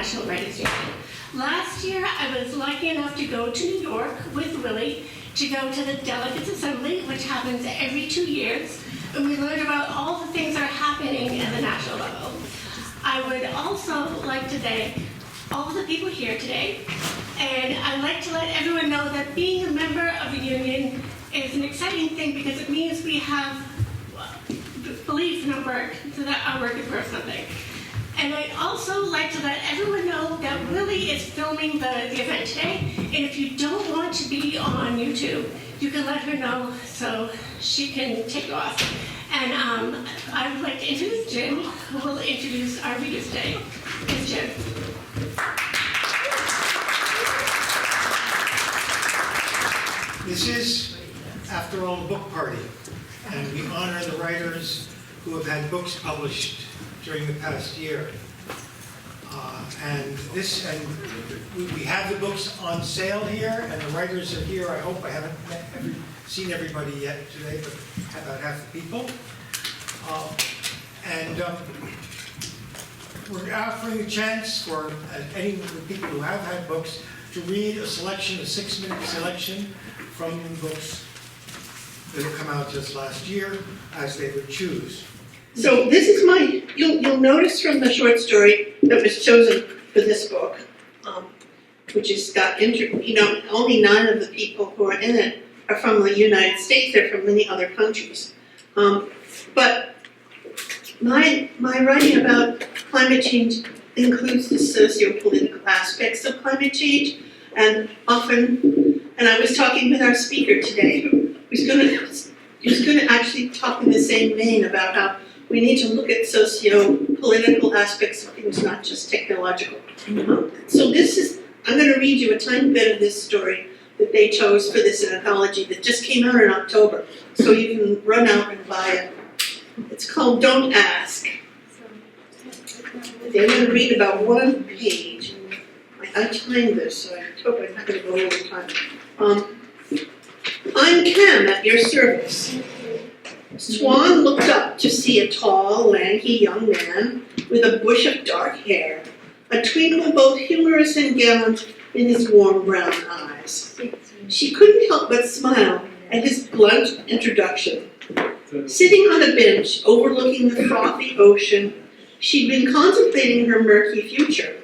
National Writers Union. Last year, I was lucky enough to go to New York with Willie to go to the Delegates Assembly, which happens every 2 years, and we learned about all the things that are happening at the national level. I would also like to thank all the people here today, and I'd like to let everyone know that being a member of the union is an exciting thing because it means we have belief in our work, so that our work is worth something. And I'd also like to let everyone know that Willie is filming the event today, and if you don't want to be on YouTube, you can let her know so she can take off. And I would like to introduce Jim, who will introduce our readers today. Thanks, Jim. This is, after all, a book party, and we honor the writers who have had books published during the past year. We have the books on sale here, and the writers are here. I hope I haven't seen everybody yet today, but about half the people. We're offering a chance for any of the people who have had books to read a selection, a 6-minute selection from the books that have come out just last year, as they would choose. So this is you'll notice from the short story that was chosen for this book, which has got, only 9 of the people who are in it are from the United States. They're from many other countries. But my writing about climate change includes the socio-political aspects of climate change, and I was talking with our speaker today, who's going to actually talk in the same vein about how we need to look at socio-political aspects of things, not just technological. So I'm going to read you a tiny bit of this story that they chose for this anthology that just came out in October, so you can run out and buy it. It's called Don't Ask. I'm going to read about 1 page. I timed this, so I hope I'm not going to go over time. I'm Cam at your service. Swan looked up to see a tall, lanky young man with a bush of dark hair, a twinkle both humorous and gallant in his warm brown eyes. She couldn't help but smile at his blunt introduction. Sitting on a bench overlooking the frothy ocean, she'd been contemplating her murky future.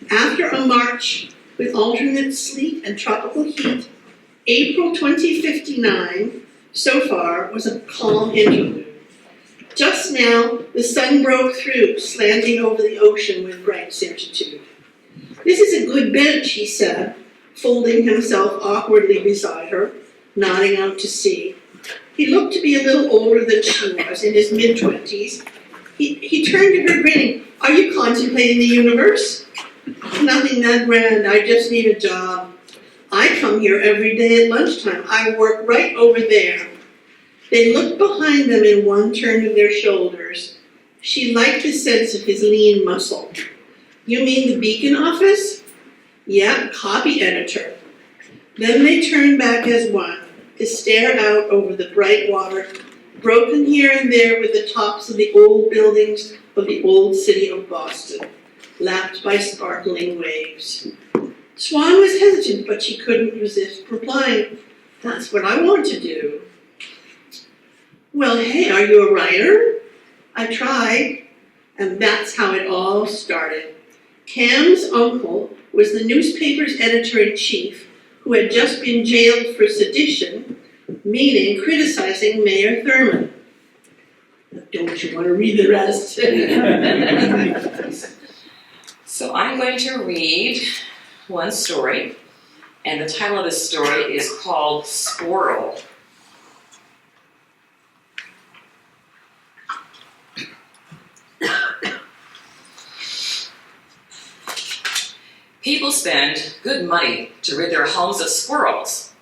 After a March with alternate sleet and tropical heat, April 2059, so far, was a calm interlude. Just now, the sun broke through, slanting over the ocean with bright certitude. This is a good bench, he said, folding himself awkwardly beside her, nodding out to sea. He looked to be a little older than she was, in his mid-20s. He turned to her, grinning. Are you contemplating the universe? Nothing that grand. I just need a job. I come here every day at lunchtime. I work right over there. They looked behind them in one turn of their shoulders. She liked the sense of his lean muscle. You mean the Beacon office? Yeah, copy editor. Then they turned back as one to stare out over the bright water, broken here and there with the tops of the old buildings of the old city of Boston, lapped by sparkling waves. Swan was hesitant, but she couldn't resist replying, that's what I want to do. Well, hey, are you a writer? I tried, and that's how it all started. Cam's uncle was the newspaper's editor-in-chief who had just been jailed for sedition, meaning criticizing Mayor Thurman. Don't you want to read the rest? So I'm going to read one story, and the title of this story is called Squirrel. People spend good money to rid their homes of squirrels.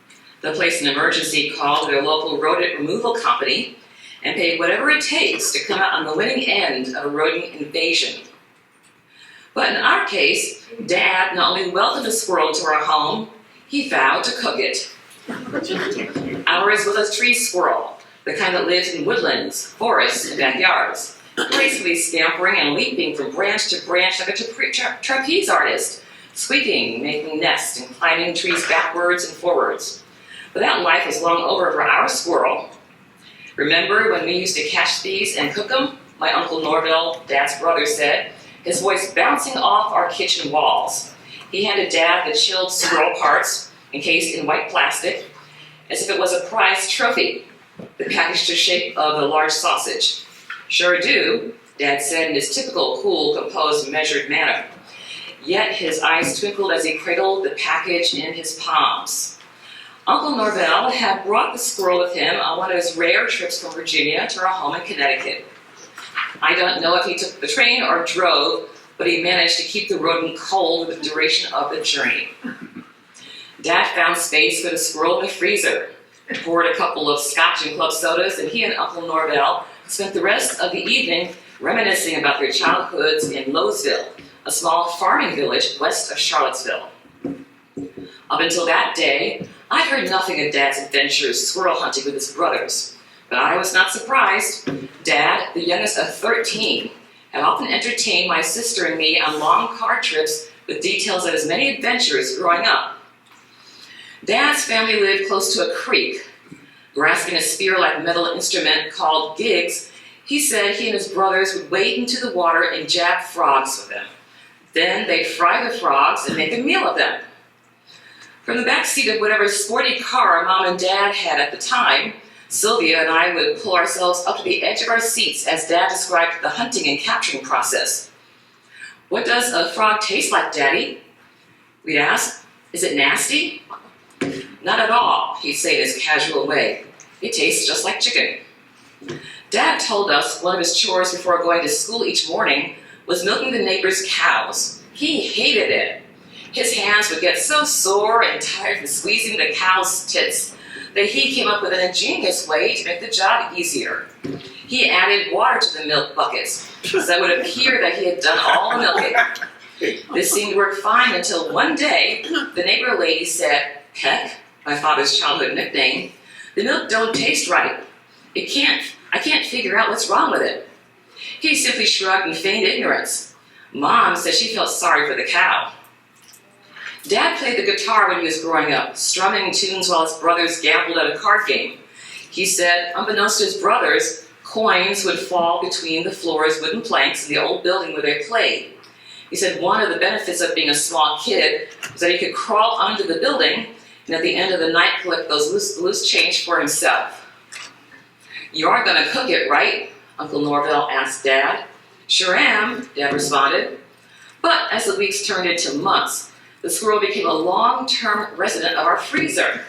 They'll place an emergency call to their local rodent removal company and pay whatever it takes to come out on the winning end of a rodent invasion. But in our case, Dad not only welcomed a squirrel to our home, he vowed to cook it. Ours was a tree squirrel, the kind that lives in woodlands, forests, and backyards. gracefully scampering and leaping from branch to branch like a trapeze artist, squeaking, making nests, and climbing trees backwards and forwards. But that life was long over for our squirrel. Remember when we used to catch these and cook them? My Uncle Norvell, Dad's brother, said, his voice bouncing off our kitchen walls. He handed Dad the chilled squirrel parts, encased in white plastic, as if it was a prized trophy, the package to shape of a large sausage. Sure do, Dad said in his typical cool, composed, measured manner. Yet his eyes twinkled as he cradled the package in his palms. Uncle Norvell had brought the squirrel with him on one of his rare trips from Virginia to our home in Connecticut. I don't know if he took the train or drove, but he managed to keep the rodent cold for the duration of the journey. Dad found space for the squirrel in the freezer, poured a couple of scotch and club sodas, and he and Uncle Norvell spent the rest of the evening reminiscing about their childhoods in Lowesville, a small farming village west of Charlottesville. Up until that day, I'd heard nothing of Dad's adventures squirrel hunting with his brothers, but I was not surprised. Dad, the youngest of 13, had often entertained my sister and me on long car trips with details of his many adventures growing up. Dad's family lived close to a creek. Grasping a spear-like metal instrument called gigs, he said he and his brothers would wade into the water and jab frogs with them. Then they'd fry the frogs and make a meal of them. From the back seat of whatever sporty car Mom and Dad had at the time, Sylvia and I would pull ourselves up to the edge of our seats as Dad described the hunting and capturing process. "What does a frog taste like, Daddy?" we'd ask. "Is it nasty?" "Not at all," he'd say in his casual way. "It tastes just like chicken." Dad told us one of his chores before going to school each morning was milking the neighbors' cows. He hated it. His hands would get so sore and tired from squeezing the cows' tits that he came up with an ingenious way to make the job easier. He added water to the milk buckets, so it would appear that he had done all the milking. This seemed to work fine until one day, the neighbor lady said, "Peck," my father's childhood nickname, "the milk don't taste right. I can't figure out what's wrong with it." He simply shrugged in feigned ignorance. Mom said she felt sorry for the cow. Dad played the guitar when he was growing up, strumming tunes while his brothers gambled at a card game. He said, unbeknownst to his brothers, coins would fall between the floor's wooden planks in the old building where they played. He said one of the benefits of being a small kid was that he could crawl under the building and at the end of the night collect those loose change for himself. "You aren't going to cook it, right?" Uncle Norvell asked Dad. "Sure am," Dad responded. But as the weeks turned into months, the squirrel became a long-term resident of our freezer,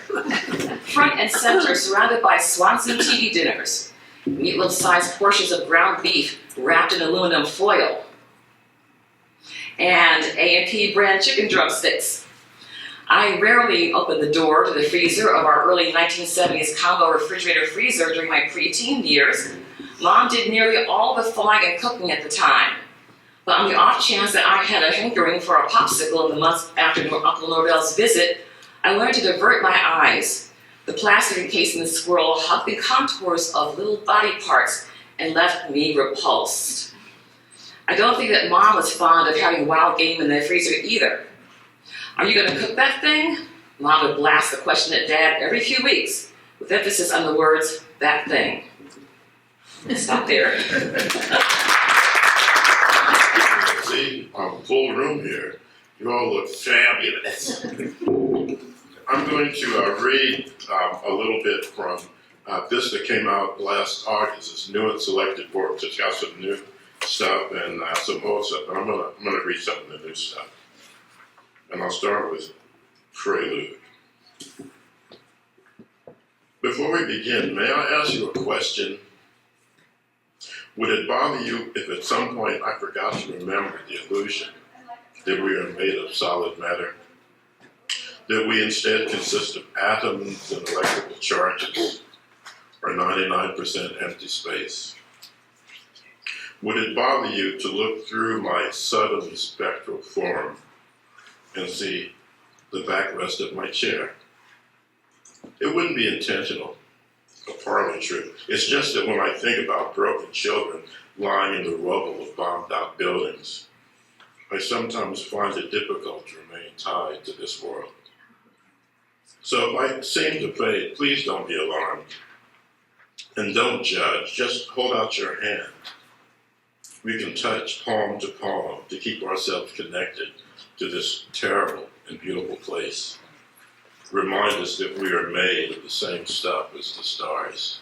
front and center, surrounded by Swanson TV dinners, meatloaf-sized portions of ground beef wrapped in aluminum foil, and A&P brand chicken drumsticks. I rarely opened the door to the freezer of our early 1970s combo refrigerator freezer during my preteen years. Mom did nearly all the thawing and cooking at the time. But on the off chance that I had a hankering for a popsicle in the months after Uncle Norvell's visit, I learned to divert my eyes. The plastic encasing the squirrel hugged the contours of little body parts and left me repulsed. I don't think that Mom was fond of having wild game in the freezer either. "Are you going to cook that thing?" Mom would blast the question at Dad every few weeks, with emphasis on the words, "that thing." Stop there. See, full room here. You all look fabulous. I'm going to read a little bit from this that came out last August. It's new and selected works. It's got some new stuff and some old stuff. And I'm gonna read some of the new stuff. And I'll start with Prelude. Before we begin, may I ask you a question? Would it bother you if at some point I forgot to remember the illusion that we are made of solid matter? That we instead consist of atoms and electrical charges, or 99% empty space? Would it bother you to look through my subtly spectral form and see the backrest of my chair? It wouldn't be intentional. a parlor trick. It's just that when I think about broken children lying in the rubble of bombed-out buildings, I sometimes find it difficult to remain tied to this world. So if I seem to fade, please don't be alarmed. And don't judge, just hold out your hand. We can touch palm to palm to keep ourselves connected to this terrible and beautiful place. Remind us that we are made of the same stuff as the stars.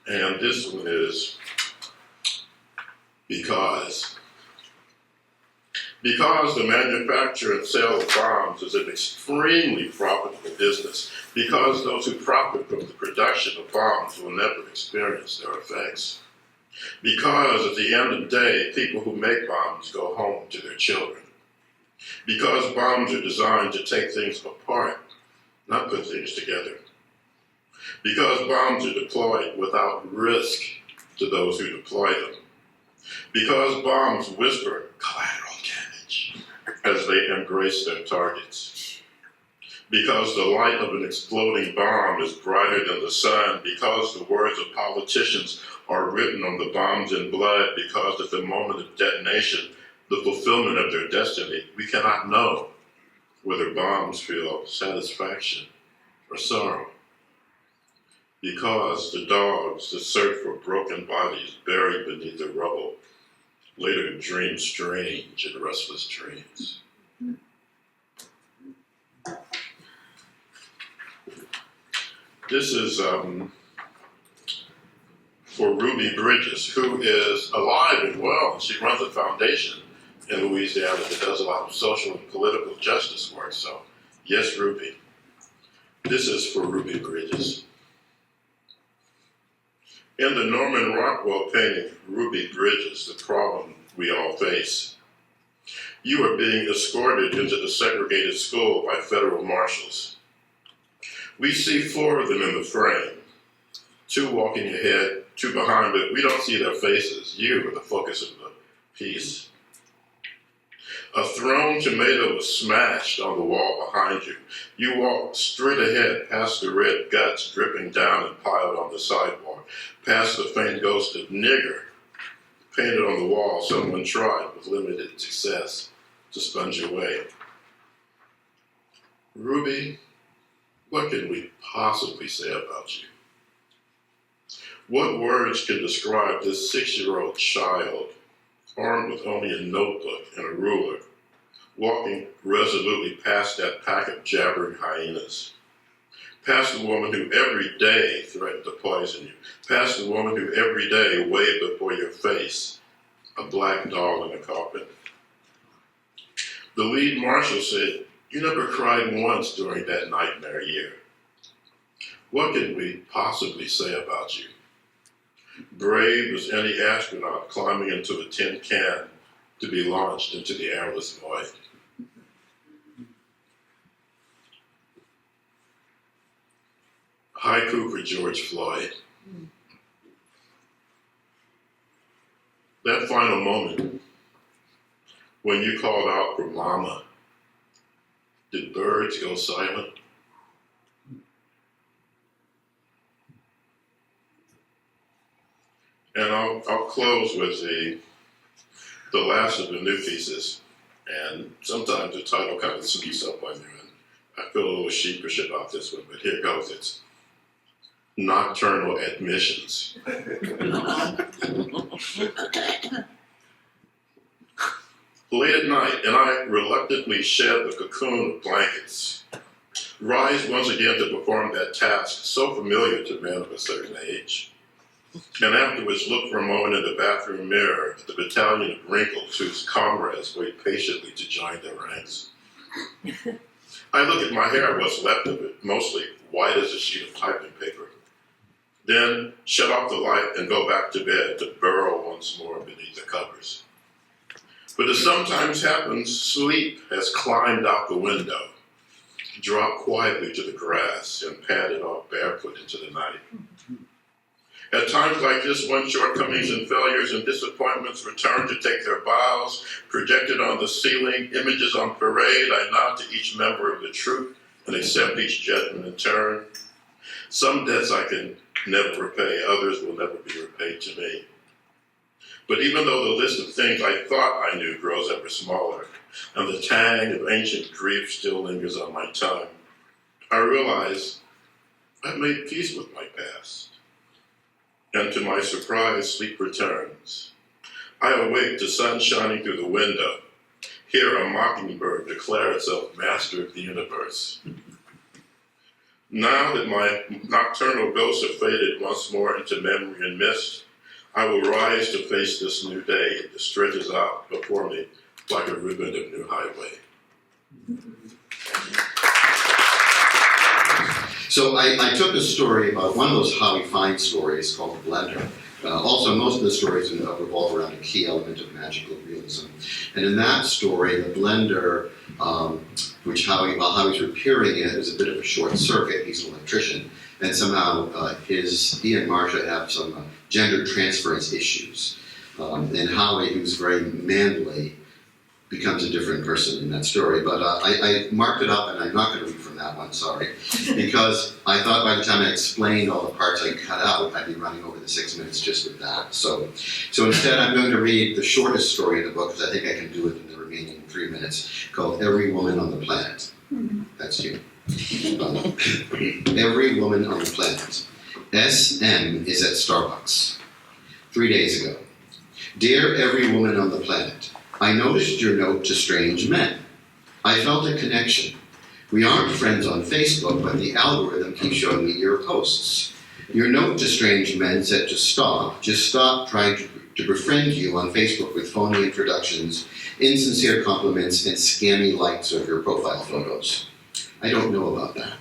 And this one is because the manufacture and sale of bombs is an extremely profitable business, because those who profit from the production of bombs will never experience their effects, because at the end of the day, people who make bombs go home to their children, because bombs are designed to take things apart, not put things together, because bombs are deployed without risk to those who deploy them, because bombs whisper collateral damage as they embrace their targets, because the light of an exploding bomb is brighter than the sun, because the words of politicians are written on the bombs in blood, because at the moment of detonation, the fulfillment of their destiny, we cannot know whether bombs feel satisfaction or sorrow, because the dogs that search for broken bodies buried beneath the rubble later dream strange and restless dreams. This is for Ruby Bridges, who is alive and well. She runs a foundation in Louisiana that does a lot of social and political justice work. So, yes, Ruby. This is for Ruby Bridges. In the Norman Rockwell painting, Ruby Bridges, the problem we all face, you are being escorted into the segregated school by federal marshals. We see 4 of them in the frame, 2 walking ahead, 2 behind, but we don't see their faces. You are the focus of the piece. A thrown tomato was smashed on the wall behind you. You walk straight ahead past the red guts dripping down and piled on the sidewalk, past the faint ghost of nigger painted on the wall someone tried with limited success to sponge away. Ruby, what can we possibly say about you? What words can describe this 6-year-old child, armed with only a notebook and a ruler, walking resolutely past that pack of jabbering hyenas, past the woman who every day threatened to poison you, past the woman who every day waved before your face a black doll in a coffin. The lead marshal said, "You never cried once during that nightmare year." What can we possibly say about you? Brave as any astronaut climbing into a tin can to be launched into the airless void. Haiku for George Floyd. That final moment when you called out for mama, did birds go silent? And I'll close with the last of the new pieces. And sometimes the title kind of sneaks up on you, and I feel a little sheepish about this one, but here goes. It's Nocturnal Admissions. Late at night, and I reluctantly shed the cocoon of blankets, rise once again to perform that task so familiar to men of a certain age, and afterwards look for a moment in the bathroom mirror at the battalion of wrinkles whose comrades wait patiently to join their ranks. I look at my hair, what's left of it, mostly white as a sheet of typing paper, then shut off the light and go back to bed to burrow once more beneath the covers. But as sometimes happens, sleep has climbed out the window, dropped quietly to the grass, and padded off barefoot into the night. At times like this, when shortcomings and failures and disappointments return to take their bows, projected on the ceiling, images on parade, I nod to each member of the troop and accept each judgment in turn. Some debts I can never repay, others will never be repaid to me. But even though the list of things I thought I knew grows ever smaller, and the tang of ancient grief still lingers on my tongue, I realize I've made peace with my past. And to my surprise, sleep returns. I awake to sun shining through the window, hear a mockingbird declare itself master of the universe. Now that my nocturnal ghosts have faded once more into memory and mist, I will rise to face this new day that stretches out before me like a ribbon of new highway. So I took a story about one of those Howie Fine stories called The Blender. Also, most of the stories revolve around a key element of magical realism. And in that story, the blender, which while Howie's repairing it, is a bit of a short circuit. He's an electrician. And somehow he and Marcia have some gender transference issues. And Howie, who's very manly, becomes a different person in that story. But I marked it up, and I'm not going to read from that one, sorry, because I thought by the time I explained all the parts I cut out, I'd be running over the 6 minutes just with that. So instead, I'm going to read the shortest story in the book, because I think I can do it in the remaining 3 minutes, called Every Woman on the Planet. That's you. Every Woman on the Planet. SM is at Starbucks. 3 days ago. Dear every woman on the planet, I noticed your note to strange men. I felt a connection. We aren't friends on Facebook, but the algorithm keeps showing me your posts. Your note to strange men said to stop. Just stop trying to befriend you on Facebook with phony introductions, insincere compliments, and scammy likes of your profile photos. I don't know about that.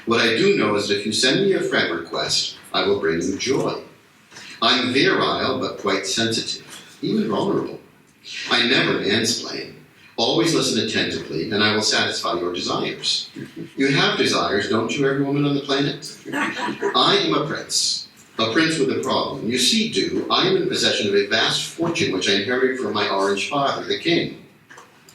What I do know is that if you send me a friend request, I will bring you joy. I'm virile, but quite sensitive, even vulnerable. I never mansplain. Always listen attentively, and I will satisfy your desires. You have desires, don't you, every woman on the planet? I am a prince with a problem. You see, I am in possession of a vast fortune which I inherited from my orange father, the king.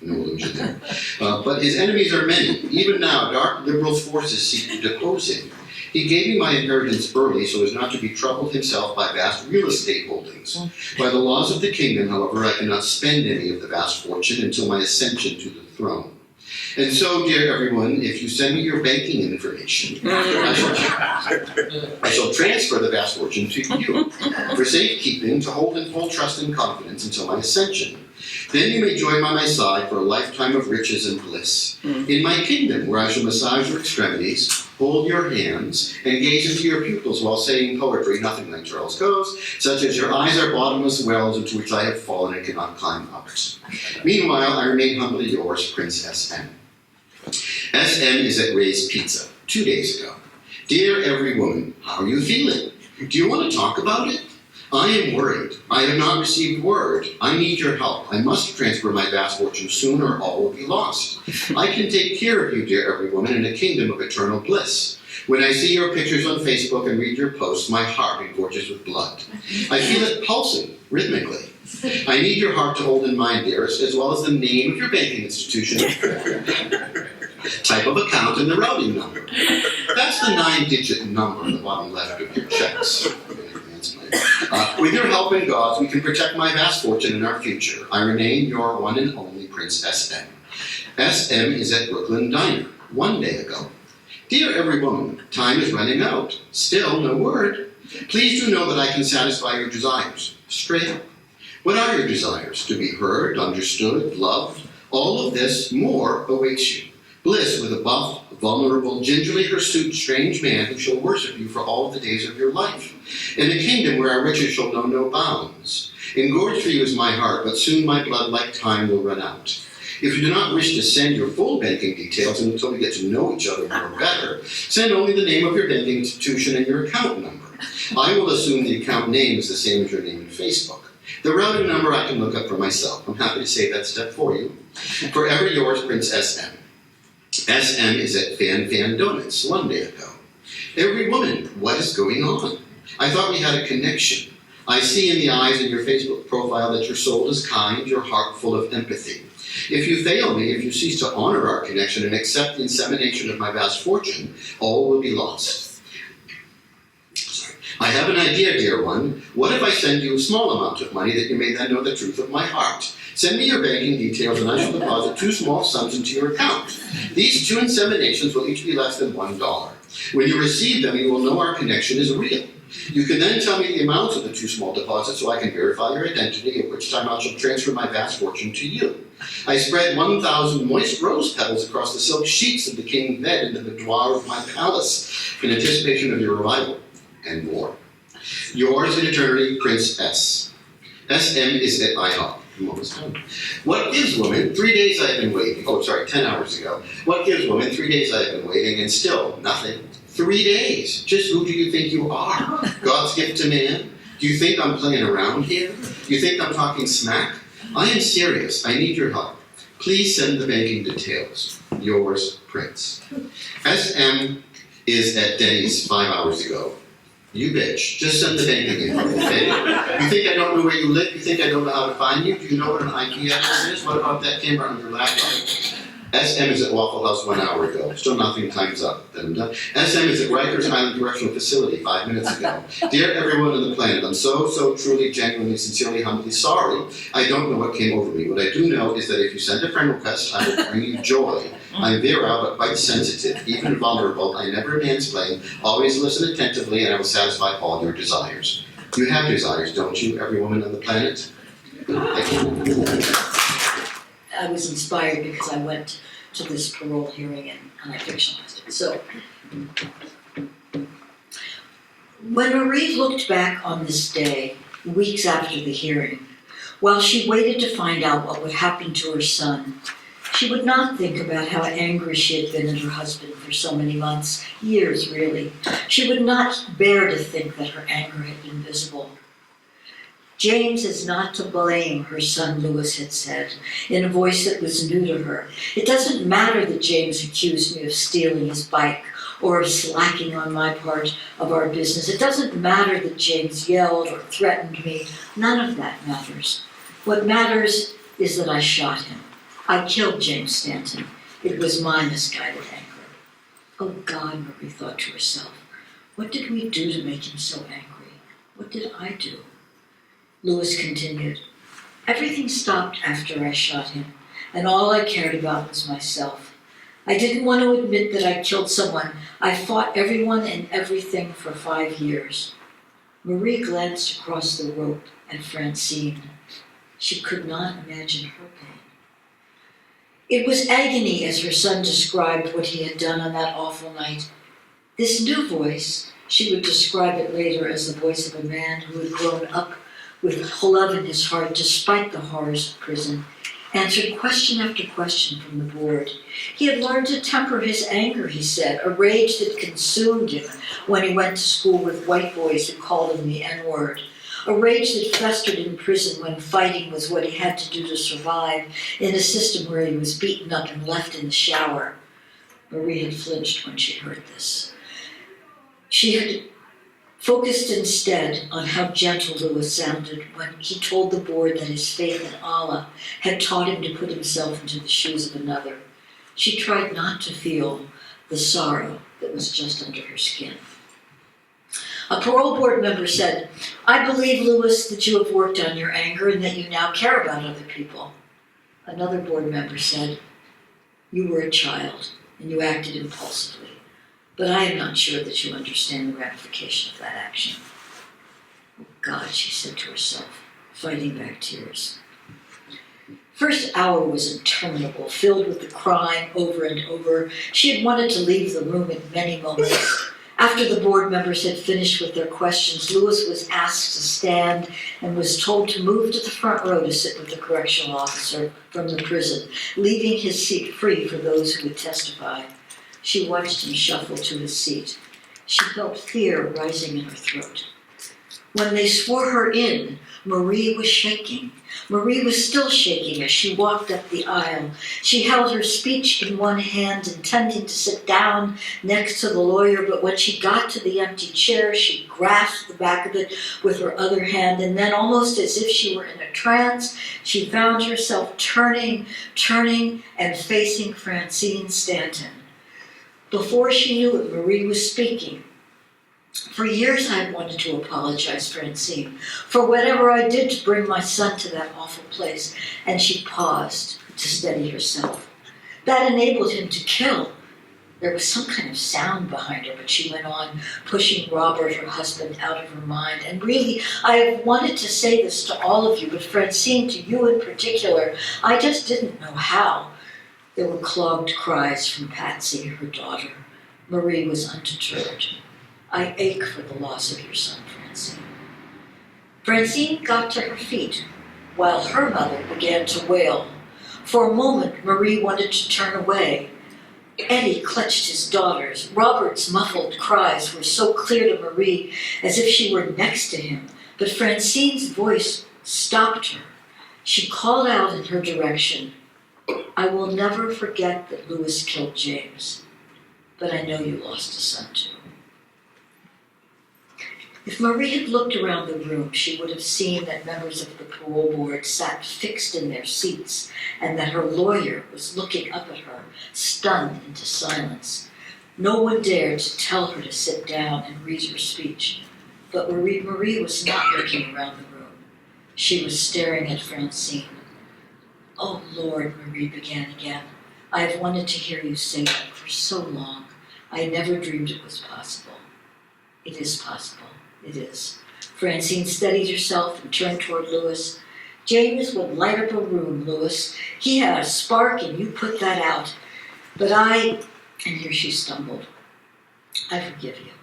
No illusion there. But his enemies are many. Even now, dark liberal forces seek to depose him. He gave me my inheritance early so as not to be troubled himself by vast real estate holdings. By the laws of the kingdom, however, I cannot spend any of the vast fortune until my ascension to the throne. And so, dear everyone, if you send me your banking information, I shall transfer the vast fortune to you for safekeeping, to hold in full trust and confidence until my ascension. Then you may join by my side for a lifetime of riches and bliss. In my kingdom, where I shall massage your extremities, hold your hands, and gaze into your pupils while saying poetry, nothing like Charles Coe's, such as your eyes are bottomless wells into which I have fallen and cannot climb out. Meanwhile, I remain humbly yours, Prince SM. SM is at Ray's Pizza, 2 days ago. Dear every woman, how are you feeling? Do you want to talk about it? I am worried. I have not received word. I need your help. I must transfer my vast fortune soon or all will be lost. I can take care of you, dear every woman, in a kingdom of eternal bliss. When I see your pictures on Facebook and read your posts, my heart engorges with blood. I feel it pulsing rhythmically. I need your heart to hold in mind, dearest, as well as the name of your banking institution, type of account, and the routing number. That's the 9-digit number on the bottom left of your checks. With your help and God's, we can protect my vast fortune and our future. I remain your one and only Prince SM. SM is at Brooklyn Diner, 1 day ago. Dear every woman, time is running out. Still no word. Please do know that I can satisfy your desires. Straight up. What are your desires? To be heard, understood, loved? All of this, more awaits you. Bliss with a buff, vulnerable, gingerly hirsute strange man who shall worship you for all the days of your life. In a kingdom where our riches shall know no bounds. Engorged for you is my heart, but soon my blood like time will run out. If you do not wish to send your full banking details until we get to know each other more better, send only the name of your banking institution and your account number. I will assume the account name is the same as your name in Facebook. The routing number I can look up for myself. I'm happy to save that step for you. Forever yours, Prince SM. SM is at Fan Donuts 1 day ago. Every woman, what is going on? I thought we had a connection. I see in the eyes in your Facebook profile that your soul is kind, your heart full of empathy. If you fail me, if you cease to honor our connection and accept the insemination of my vast fortune, all will be lost. I have an idea, dear one. What if I send you a small amount of money that you may then know the truth of my heart? Send me your banking details and I shall deposit 2 small sums into your account. These 2 inseminations will each be less than $1. When you receive them, you will know our connection is real. You can then tell me the amount of the 2 small deposits so I can verify your identity, at which time I shall transfer my vast fortune to you. I spread 1,000 moist rose petals across the silk sheets of the king's bed in the boudoir of my palace in anticipation of your arrival, and more. Yours in eternity, Prince S. SM is at IHOP. I'm almost done. What gives woman 3 days I have been waiting? 10 hours ago. What gives woman 3 days I have been waiting and still nothing? 3 days. Just who do you think you are? God's gift to man? Do you think I'm playing around here? Do you think I'm talking smack? I am serious. I need your help. Please send the banking details. Yours, Prince. SM is at Denny's 5 hours ago. You bitch. Just send the banking info, okay? You think I don't know where you live? You think I don't know how to find you? Do you know what an IP address is? What about that camera on your laptop? SM is at Waffle House 1 hour ago. Still nothing, time's up. Then I'm done. SM is at Rikers Island Correctional Facility 5 minutes ago. Dear everyone on the planet, I'm so truly, genuinely, sincerely, humbly sorry. I don't know what came over me. What I do know is that if you send a friend request, I will bring you joy. I'm virile but quite sensitive, even vulnerable. I never mansplain. Always listen attentively, and I will satisfy all your desires. You have desires, don't you, every woman on the planet? Thank you. I was inspired because I went to this parole hearing and I fictionalized it. So, when Marie looked back on this day, weeks after the hearing, while she waited to find out what would happen to her son, she would not think about how angry she had been at her husband for so many months, years really. She would not bear to think that her anger had been visible. James is not to blame, her son Louis had said, in a voice that was new to her. It doesn't matter that James accused me of stealing his bike or of slacking on my part of our business. It doesn't matter that James yelled or threatened me. None of that matters. What matters is that I shot him. I killed James Stanton. It was my misguided anger. Oh God, Marie thought to herself, what did we do to make him so angry? What did I do? Louis continued, everything stopped after I shot him, and all I cared about was myself. I didn't want to admit that I killed someone. I fought everyone and everything for 5 years. Marie glanced across the rope at Francine. She could not imagine her pain. It was agony as her son described what he had done on that awful night. This new voice, she would describe it later as the voice of a man who had grown up with love in his heart despite the horrors of prison, answered question after question from the board. He had learned to temper his anger, he said, a rage that consumed him when he went to school with white boys who called him the N-word, a rage that festered in prison when fighting was what he had to do to survive in a system where he was beaten up and left in the shower. Marie had flinched when she heard this. She had focused instead on how gentle Louis sounded when he told the board that his faith in Allah had taught him to put himself into the shoes of another. She tried not to feel the sorrow that was just under her skin. A parole board member said, I believe, Louis, that you have worked on your anger and that you now care about other people. Another board member said, you were a child and you acted impulsively. But I am not sure that you understand the ramification of that action. Oh God, she said to herself, fighting back tears. First hour was interminable, filled with the crying over and over. She had wanted to leave the room in many moments. After the board members had finished with their questions, Louis was asked to stand and was told to move to the front row to sit with the correctional officer from the prison, leaving his seat free for those who would testify. She watched him shuffle to his seat. She felt fear rising in her throat. When they swore her in, Marie was shaking. Marie was still shaking as she walked up the aisle. She held her speech in one hand, intending to sit down next to the lawyer, but when she got to the empty chair, she grasped the back of it with her other hand, and then, almost as if she were in a trance, she found herself turning, and facing Francine Stanton. Before she knew it, Marie was speaking. For years I had wanted to apologize, Francine, for whatever I did to bring my son to that awful place. And she paused to steady herself. That enabled him to kill. There was some kind of sound behind her, but she went on, pushing Robert, her husband, out of her mind. And really, I have wanted to say this to all of you, but Francine, to you in particular, I just didn't know how. There were clogged cries from Patsy, her daughter. Marie was undeterred. I ache for the loss of your son, Francine. Francine got to her feet, while her mother began to wail. For a moment, Marie wanted to turn away. Eddie clutched his daughters. Robert's muffled cries were so clear to Marie, as if she were next to him. But Francine's voice stopped her. She called out in her direction, "I will never forget that Louis killed James, but I know you lost a son too." If Marie had looked around the room, she would have seen that members of the parole board sat fixed in their seats and that her lawyer was looking up at her, stunned into silence. No one dared to tell her to sit down and read her speech, but Marie was not looking around the room. She was staring at Francine. "Oh, Lord," Marie began again, "I have wanted to hear you say that for so long. I never dreamed it was possible." "It is possible. It is." Francine steadied herself and turned toward Louis. "James would light up a room, Louis. He had a spark and you put that out. But and here she stumbled, "I forgive you.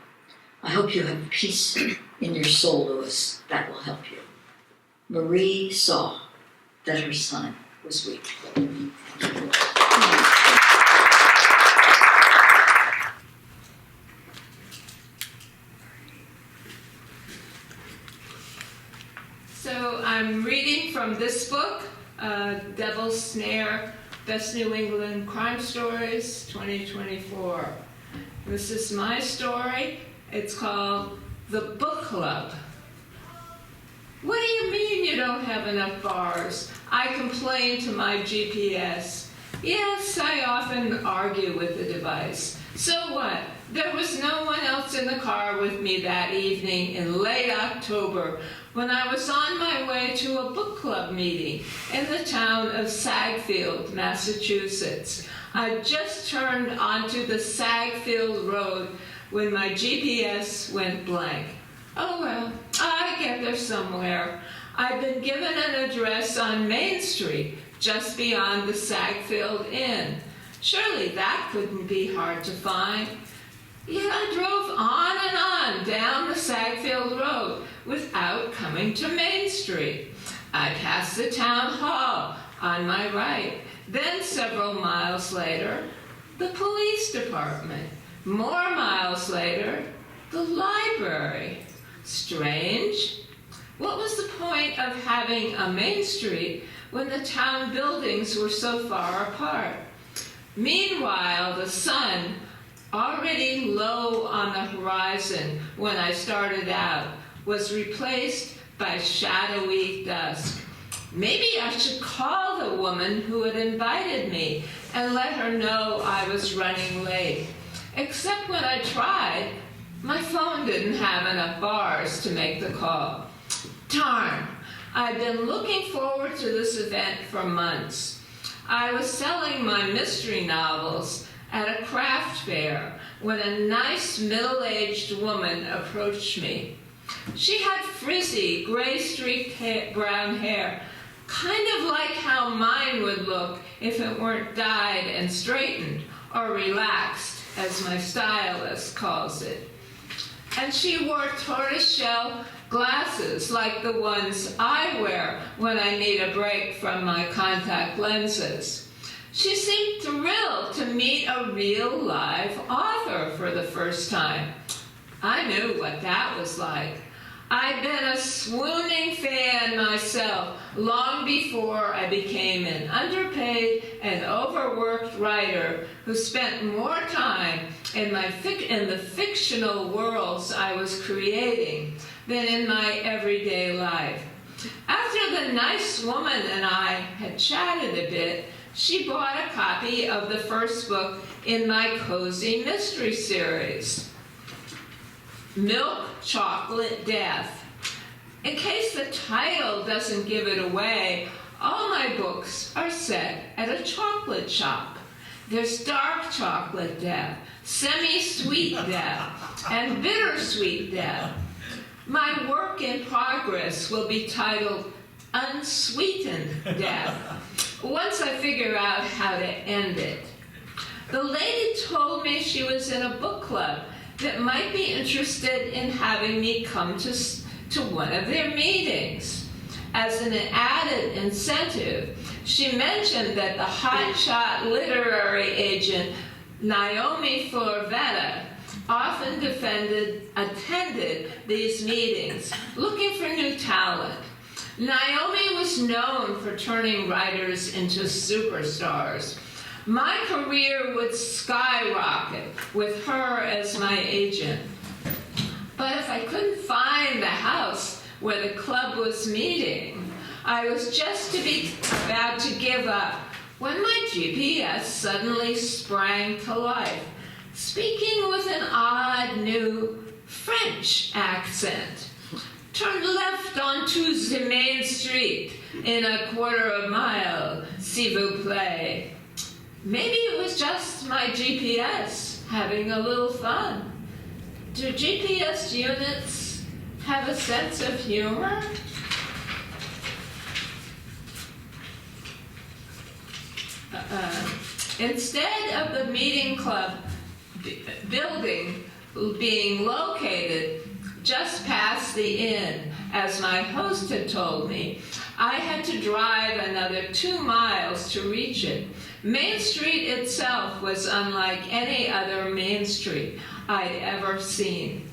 I hope you have peace in your soul, Louis. That will help you." Marie saw that her son was weak. So I'm reading from this book, Devil's Snare, Best New England Crime Stories, 2024. This is my story. It's called The Book Club. "What do you mean you don't have enough bars?" I complain to my GPS. Yes, I often argue with the device. So what? There was no one else in the car with me that evening in late October when I was on my way to a book club meeting in the town of Sagfield, Massachusetts. I just turned onto the Sagfield Road when my GPS went blank. Oh well, I get there somewhere. I'd been given an address on Main Street, just beyond the Sagfield Inn. Surely that couldn't be hard to find. Yet I drove on and on down the Sagfield Road without coming to Main Street. I passed the town hall on my right. Then several miles later, the police department. More miles later, the library. Strange. What was the point of having a Main Street when the town buildings were so far apart? Meanwhile, the sun, already low on the horizon when I started out, was replaced by shadowy dusk. Maybe I should call the woman who had invited me and let her know I was running late. Except when I tried, my phone didn't have enough bars to make the call. Darn, I'd been looking forward to this event for months. I was selling my mystery novels at a craft fair when a nice middle-aged woman approached me. She had frizzy, gray-streaked brown hair, kind of like how mine would look if it weren't dyed and straightened, or relaxed, as my stylist calls it. And she wore tortoiseshell glasses like the ones I wear when I need a break from my contact lenses. She seemed thrilled to meet a real live author for the first time. I knew what that was like. I'd been a swooning fan myself long before I became an underpaid and overworked writer who spent more time in the fictional worlds I was creating than in my everyday life. After the nice woman and I had chatted a bit, she bought a copy of the first book in my cozy mystery series, Milk, Chocolate, Death. In case the title doesn't give it away, all my books are set at a chocolate shop. There's dark chocolate death, semi-sweet death, and bittersweet death. My work in progress will be titled Unsweetened Death, once I figure out how to end it. The lady told me she was in a book club that might be interested in having me come to one of their meetings. As an added incentive, she mentioned that the hotshot literary agent Naomi Florvetta often attended these meetings, looking for new talent. Naomi was known for turning writers into superstars. My career would skyrocket with her as my agent. But if I couldn't find the house where the club was meeting, I was just about to give up when my GPS suddenly sprang to life, speaking with an odd new French accent. Turn left onto the main street in a quarter of a mile, s'il vous plaît. Maybe it was just my GPS having a little fun. Do GPS units have a sense of humor? Instead of the meeting club building being located just past the inn, as my host had told me, I had to drive another 2 miles to reach it. Main Street itself was unlike any other Main Street I'd ever seen.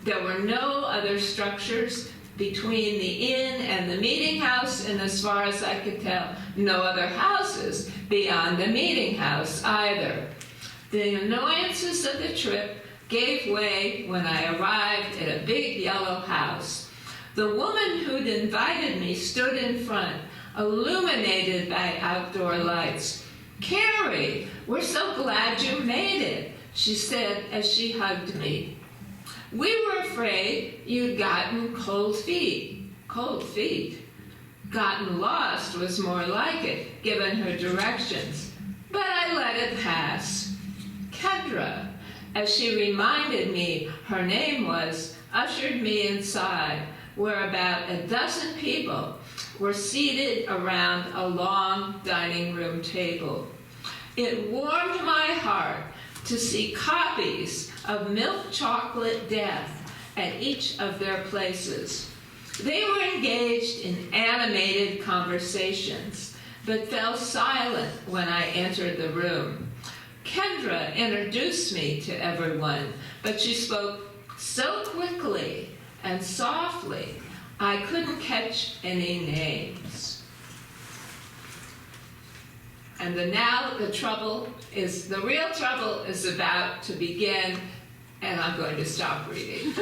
There were no other structures between the inn and the meeting house, and as far as I could tell, no other houses beyond the meeting house either. The annoyances of the trip gave way when I arrived at a big yellow house. The woman who'd invited me stood in front, illuminated by outdoor lights. "Carrie, we're so glad you made it," she said as she hugged me. "We were afraid you'd gotten cold feet." Cold feet? Gotten lost was more like it, given her directions. But I let it pass. Kendra, as she reminded me her name was, ushered me inside, where about a dozen people were seated around a long dining room table. It warmed my heart to see copies of Milk, Chocolate, Death at each of their places. They were engaged in animated conversations, but fell silent when I entered the room. Kendra introduced me to everyone, but she spoke so quickly and softly, I couldn't catch any names. And the real trouble is about to begin, and I'm going to stop reading.